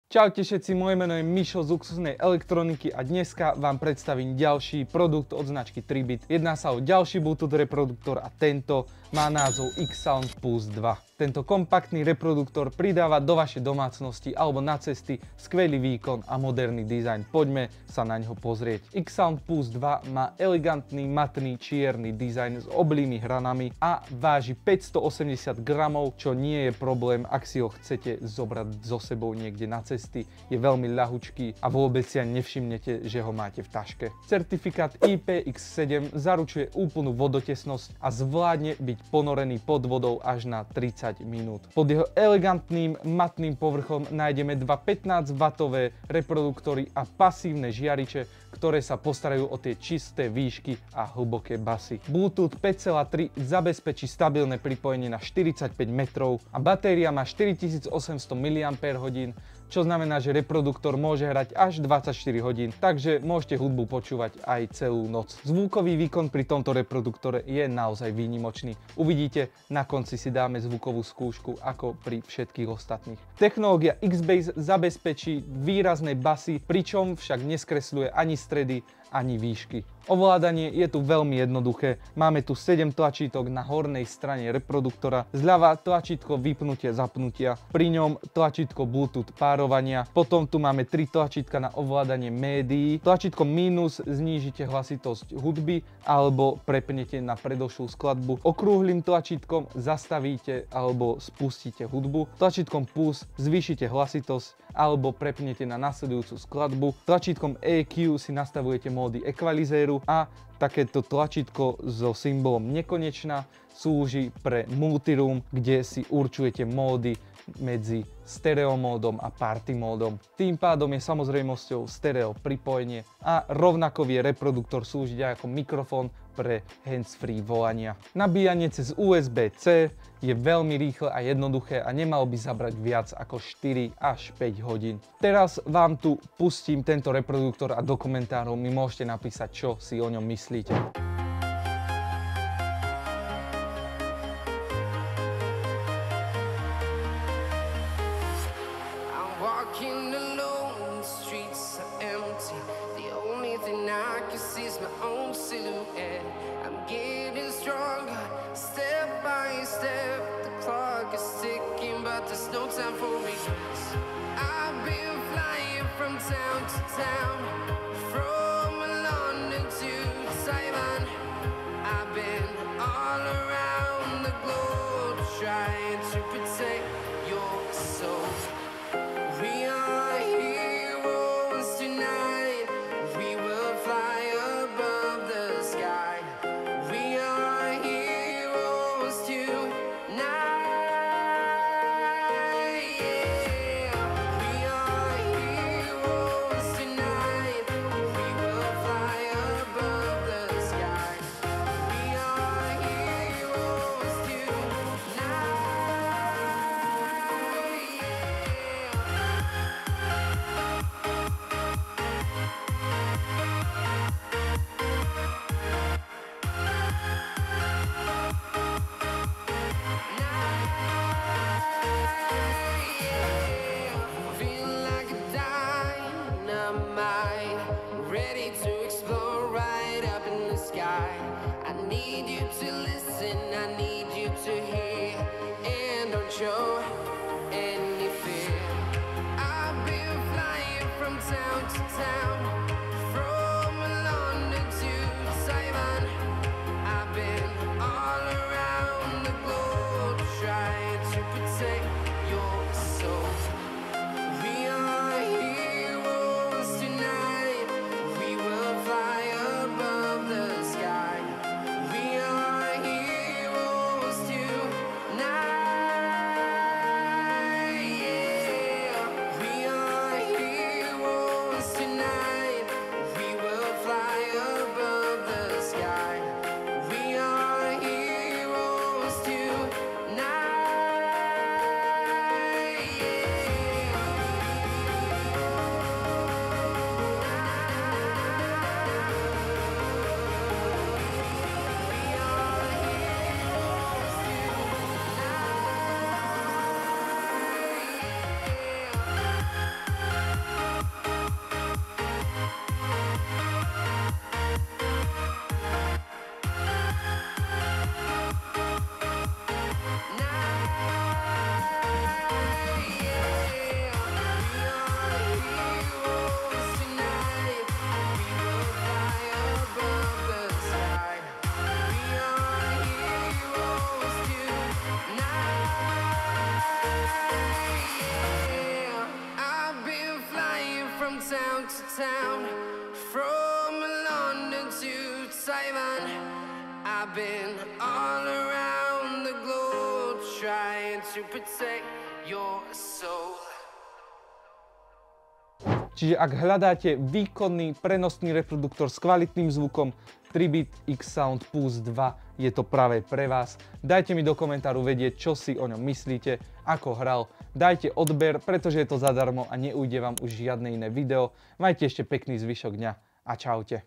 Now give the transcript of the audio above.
Čaute všetci, moje meno je Mišo z luxusnej elektroniky a dneska vám predstavím ďalší produkt od značky Tribit. Jedná sa o ďalší Bluetooth reproduktor a tento má názov X-Sound Pulse 2. Tento kompaktný reproduktor pridáva do vašej domácnosti alebo na cesty skvelý výkon a moderný dizajn. Poďme sa na ňo pozrieť. X-Sound Pulse 2 má elegantný matný čierny dizajn s oblými hranami a váži 580 gramov, čo nie je problém, ak si ho chcete zobrať so sebou niekde na cesty. Je veľmi ľahučký a vôbec si ani nevšimnete, že ho máte v taške. Certifikát IPX7 zaručuje úplnú vodotesnosť a zvládne byť ponorený pod vodou až na 30 minút. Pod jeho elegantným matným povrchom nájdeme dva 15W reproduktory a pasívne žiariče, ktoré sa postarajú o tie čisté výšky a hlboké basy. Bluetooth 5.3 zabezpečí stabilné pripojenie na 45 metrov a batéria má 4800 mAh, čo znamená, že reproduktor môže hrať až 24 hodín, takže môžete hudbu počúvať aj celú noc. Zvukový výkon pri tomto reproduktore je naozaj výnimočný. Uvidíte, na konci si dáme zvukovú skúšku ako pri všetkých ostatných. Technológia X-Base zabezpečí výrazné basy, pričom však neskresľuje ani stredy, ani výšky. Ovládanie je tu veľmi jednoduché. Máme tu 7 tlačítok na hornej strane reproduktora. Zľava tlačítko vypnutia zapnutia, pri ňom tlačítko Bluetooth párovania. Potom tu máme 3 tlačítka na ovládanie médií. Tlačítko minus znížite hlasitosť hudby alebo prepnete na predošlú skladbu. Okrúhlym tlačítkom zastavíte alebo spustíte hudbu. Tlačítkom plus zvýšite hlasitosť alebo prepnete na nasledujúcu skladbu. Tlačítkom EQ si nastavujete módy ekvalizéru a takéto tlačítko so symbolom nekonečná slúži pre multiroom, kde si určujete módy medzi stereo módom a party módom. Tým pádom je samozrejmosťou stereo pripojenie a rovnako vie reproduktor slúžiť aj ako mikrofón pre hands-free volania. Nabíjanie cez USB-C je veľmi rýchle a jednoduché a nemalo by zabrať viac ako 4 až 5 hodín. Teraz vám tu pustím tento reproduktor a do komentárov mi môžete napísať, čo si o ňom myslíte. Walking alone, the streets are empty. The only thing I can see is my own silhouette. I'm getting stronger, step by step. The clock is ticking, but there's no time for me. I've been flying from town to town, from London to Taiwan. I've been all around the globe trying to protect your soul. We are heroes tonight. We will fly above the sky. We are heroes tonight. Yeah. town to town, from London to Taiwan. I've been all around the globe trying to protect your soul. Čiže ak hľadáte výkonný prenosný reproduktor s kvalitným zvukom, Tribit X-Sound Pulse 2 je to práve pre vás. Dajte mi do komentáru vedieť, čo si o ňom myslíte, ako hral. Dajte odber, pretože je to zadarmo a neujde vám už žiadne iné video. Majte ešte pekný zvyšok dňa a čaute.